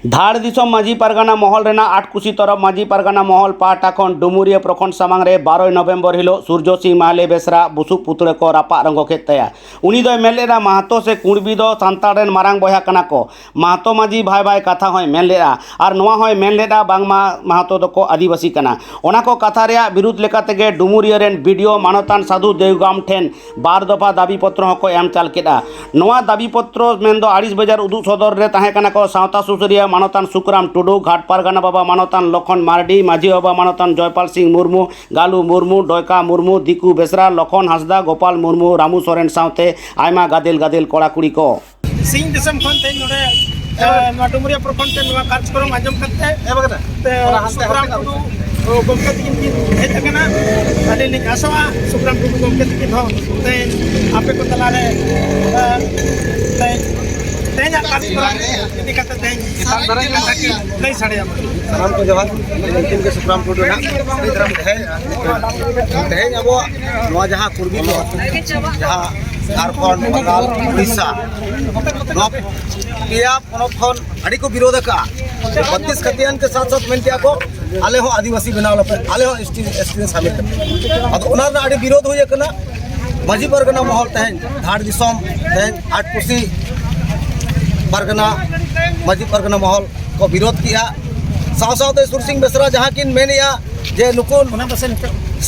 धाड़ दिसम माजी पारगाना महल रेना आटकुशी तरफ माजी पारगाना महल पाटा खन डुमुरिया प्रखंड सामांग रे 12 नवेम्बर हिलो सूर्य सिंह माहले बेसरा बुसु पुतले को रापा रंगो के तया उनी दो मेलेरा महतो से कुणबी दो सांताल रेन मारांग बया कना को महतो माजी भाई भाई कथा होय मेलेरा आर नोआ होय मेलेरा बांगमा महतो दो को आदिवासी कना ओना को कथा रे विरुद्ध लेका तेगे डुमुरिया रेन वीडियो मानतान साधु देवगाम ठेन बार दफा दाबी पत्र हको एम चाल केदा नोआ दाबी पत्र मेन दो 28 बजार उदु सदर रे ताहे कना को सावता सुसुरिया मानतान सुकराम टुडू घाट पारगाना बाबा मानतान लखन मार्डी माझी बाबा मानतान जयपाल सिंह मुर्मू गालू मुर्मू डयका मुर्मू दिकू बेसरा लखन हासदा गोपाल मुर्मू रामू सोरेन सावते आयमा गादेल गादेल कोड़ा कुड़ी को सिंह दिसम खन ते नोडे डुमुरिया प्रखंड ते नोवा कार्यक्रम आजम करते ते सुकराम टुडू गोमके तिकिन हेज अकना आले नि आसवा सुकराम टुडू गोमके तिकिन हो ते आपे को तलाले ते तेज कार्यक्रम इति कते तेज किसान दरंग ताकि नहीं सड़े सामान को जवान लेकिन के सुकराम टुडू ना तेज अब नोवा जहां कुर्बी को जहां झारखंड बंगाल उड़ीसा पेया पनोत खन अड़ी को विरोध का 32 खतियान के साथ साथ मेनतिया को आले हो आदिवासी बनाव लपे आले हो एसटी शामिल करते अब ओना अड़ी विरोध होय कना माजी परगना महल तहन धाड़ दिसम तहन आटकुशी परगना माजी परगना महल को विरोध किया साव सावते सुरसिंह बेसरा जहां किन मेनिया जे नुकुन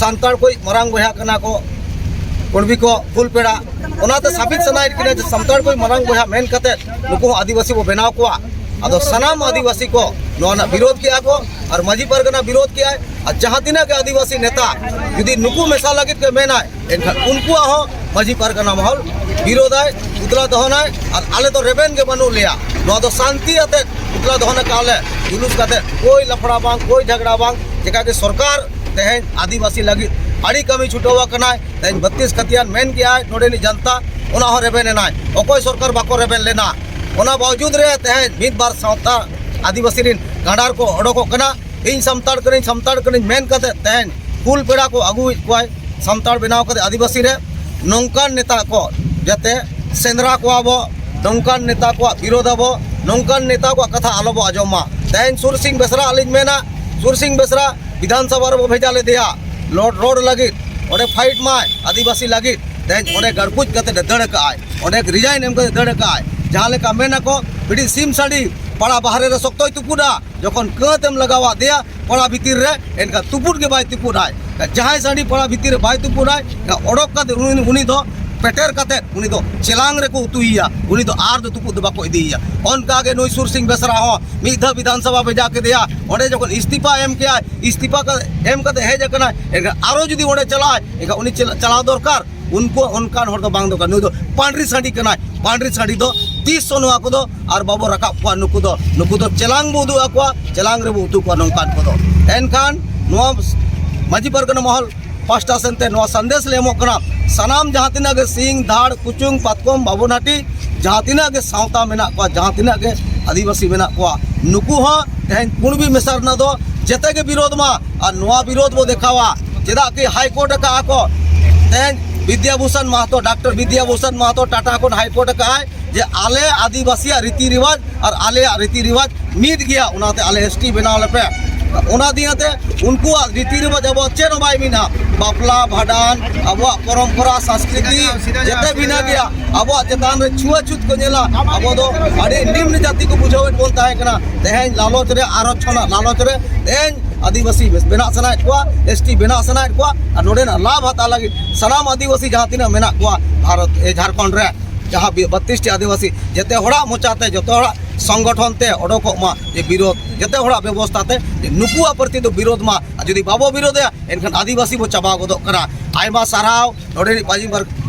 सांताल कोई मरांग बया कना को कुणबी को फुल पेड़ा ओनाते साबित सनाय किने सांताल कोई मरांग बया मेन कते नुकु आदिवासी को बनाव को अदो सनाम आदिवासी को नोना विरोध किया को और माजी परगना विरोध किया और जहां तिना के आदिवासी नेता यदि नुकु मेसा लगित के मेना एनखान उनको हो माजी परगना महल विरोध है उतला दहनाय और आले तो रेबेन के बनु लिया नो दो शांति आते उतला दहना काले जुलूस काते कोई लफड़ा बांग कोई झगड़ा बांग जेका के सरकार तेहन आदिवासी लगी अड़ी कमी छुटवा कना तेहन 32 खतियान मेन किया नोडे नि जनता ओना हो रेबेन नाय ओकोय सरकार बाको रेबेन लेना ओना बावजूद रे तेहन मिद बार सावता आदिवासी रिन गाडार को अडोको कना इन समताड़ कनी मेन कते तेहन फुल पेड़ा को अगु कोय समताड़ बनाव कते आदिवासी रे नौकान नेता को जते सेंद्रा को आबो नौकान नेता को विरोध आबो नौकान नेता को कथा आलोबो आजमा तेहन सुरसिंह बेसरा अलिज मेना सुरसिंह बेसरा विधानसभा रे भेजा ले दिया रोड लगी ओडे फाइट माय आदिवासी लगी तेहन ओडे गड़कुज कते दड़ का आय ओडे रिजाइन एम कते दड़ का आय जहां लेका मेना को बिडी सिम साड़ी पड़ा बाहरे रे सक्तोय तुपुडा जखन कतेम लगावा दिया पड़ा भीतर रे एनका तुपुड के बाय तुपुडाय जहां साड़ी पड़ा भीतर रे बाय तुपुडाय ओडक कते उनी दो पेटेर कते उनी दो चेलांग रे को उतुइया उनी दो आर दो तुपुड बाको इदिया ओनका के नोई सुरसिंह बेसरा हो मिधा विधानसभा भेजा के दिया ओडे जखन इस्तीफा एम के इस्तीफा का एम कते हेज कना आरो जदी ओडे चलाय एका उनी चलाव दरकार उनको उनकान हर दो बांग दो नु दो पांडरी साड़ी कना पांडरी साड़ी दो 300 नुआ को दो और बाबो रका को नुकु दो चेलांग बुदु अकवा चेलांग रे बुतु को नौकान को दो एनखान नुआ माजी परगना महल पास्टा सेनते नुआ संदेश ले एमोकना सनाम जहां तिना के सिंह धाड़ कुचुंग पातकोम बाबुनाटी जहां तिना के सावता मेना को जहां तिना के आदिवासी मेना को नुकु हो तेहन कुणबी मेसर ना दो जते के विरोध मा और नुआ विरोध बो देखावा जेदा कि हाई कोर्ट का आको तेहन विद्याभूषण महतो डॉक्टर विद्याभूषण महतो टाटा को हाई कोर्ट का है जे आले आदिवासी रीति रिवाज और आले रीति रिवाज मिट गया उनाते आले एसटी बनाव लपे उना दियाते उनको रीति रिवाज अब चेन बाय मिना बापला भाडान अब परंपरा संस्कृति जते बिना गया अब चेतान रे छुआछूत को नेला अब दो अरे निम्न जाति को बुझावे बोलता है कना तेहन लालच रे आरक्षण लालच रे तेहन आदिवासी बेना सनाय को एसटी बेना सनाय को और नोडे ना लाभ हता लगी सनाम आदिवासी जहां तिना मेना को भारत झारखंड रे जहां 32 टी आदिवासी जते होड़ा मोचाते जते होड़ा संगठन ते ओडको मा जे विरोध जते होड़ा व्यवस्था ते नुकुआ प्रति तो विरोध मा जदी बाबो विरोध है एनखान आदिवासी बो चाबा गोदो करा आयमा साराव नोडे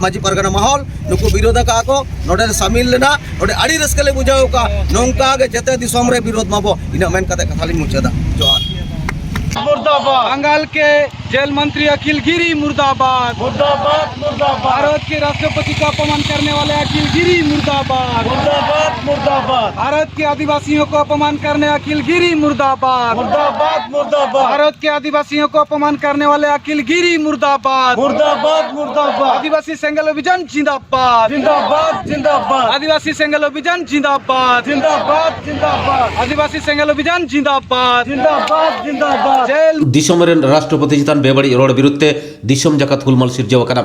माजी परगना महल नुकु विरोध का को नोडे शामिल लेना नोडे अड़ी रस्कले बुझाव का नौका के जते दिसम रे विरोध माबो इना मेन कते कथाली मुचादा जोहार बंगाल के जेल मंत्री अखिल गिरी मुर्दाबाद मुर्दाबाद मुर्दाबाद भारत के राष्ट्रपति का अपमान करने वाले अखिल गिरी मुर्दाबाद मुर्दाबाद मुर्दाबाद भारत के आदिवासियों को अपमान करने अखिल गिरी मुर्दाबाद मुर्दाबाद मुर्दाबाद भारत के आदिवासियों को अपमान करने वाले अखिल गिरी मुर्दाबाद मुर्दाबाद मुर्दाबाद आदिवासी सेंगल अभियान जिंदाबाद जिंदाबाद जिंदाबाद आदिवासी सेंगल अभियान जिंदाबाद जिंदाबाद जिंदाबाद आदिवासी सेंगल अभियान जिंदाबाद जिंदाबाद जिंदाबाद जेल दिसोमरेन राष्ट्रपति चितान बेबाड़ी रोड बिरुद्धे दिसोम जाकात हुलमल सिरजाव आकाना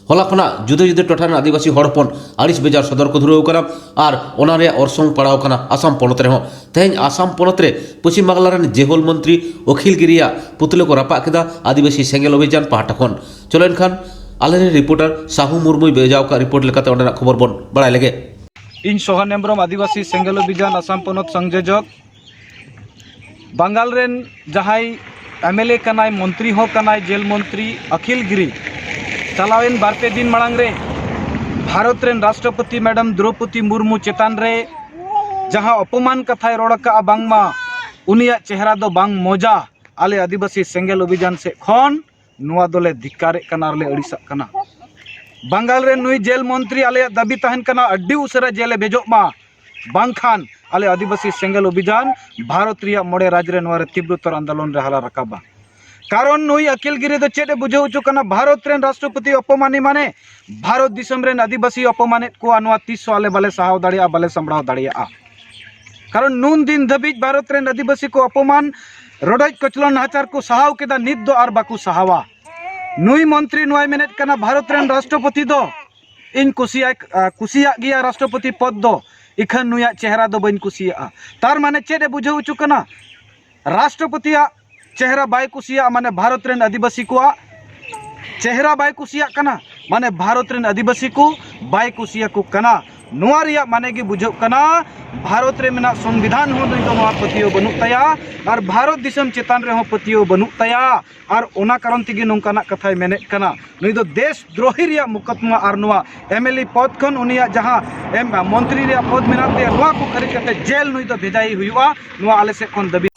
हला खना जुदे जुदे टोठान आदिवासी हड़पन आड़िस बेजार सदर को धुराव आकाना और ओनारे अरसंग पड़ाव आकाना आसाम पनत रे तेहें आसाम पनत रे पश्चिम बांगला रेन जेहोल मंत्री अखिल गिरिया पुतले को रापा केदा आदिवासी सेंगेल अभियान पाहटा खन चलो एनखान आलेरे रिपोर्टर साहू मुर्मू बेजाव का रिपोर्ट लेकाते ओंडेना खबर बन बड़ाय लेगे इन सोहन हेम्ब्रम आदिवासी सेंगल अभियान आसाम पनत संयोजक बंगाल रेन जहाई एमएलए कनाय मंत्री हो कनाय जेल मंत्री अखिल गिरी चलावेन बारपे दिन मांग रे भारत रेन राष्ट्रपति मैडम द्रौपदी मुर्मू चेतान रे जहां अपमान कथाय रोड़का बांगमा उनिया चेहरा दो बांग मोजा आले आदिवासी सेंगल अभियान से खन नुआ दोले धिक्कारे कना रे अड़िसा कना बंगाल रे नुई जेल मंत्री आले दाबी तहन कना अड्डी उसरा जेले भेजोमा बांखान आले आदिवासी सेंगल अभियान भारत रिया मोड़े राज्य रे नोरे तीव्रतर आंदोलन रे हाला रकाबा कारण नुई अखिल गिरी दो चेडे बुझाव चुकना भारत रेन राष्ट्रपति अपमानी माने भारत दिसम रेन आदिवासी अपमानित को अनवा 300 आले बाले सहाव दाड़िया बाले संभळाव दाड़िया कारण नून दिन धबिज भारत रेन आदिवासी को अपमान रोडज कचलन नाचार को सहाव केदा नित दो आर बाकू सहावा नुई मंत्री नुआय मेनेट कना भारत रेन राष्ट्रपति दो इन कुसिया गिया राष्ट्रपति पद दो इखन नुया चेहरा दो बन कुसिया तार माने चेडे बुझाव चुकना राष्ट्रपति चेहरा बाय कुसिया माने भारत रेन आदिवासी को चेहरा बाय कुसिया कना माने भारत रेन आदिवासी को बाय कुसिया को कना नुआ रिया माने की बुझाव कना भारत रे मेना संविधान हो नुई दो नुआ पतियो बनु तया और भारत दिसम चेतान रे हो पतियो बनु तया और ओना कारण तिगी नोंकाना कथाय मेने कना नुई दो देश द्रोही रिया मुकदमा और नुआ एमएलए पद खन उनिया जहां मंत्री रिया पद मेना ते नुआ को खरी कते जेल नुई दो भेजाई हुआ नुआ आले से खन दबी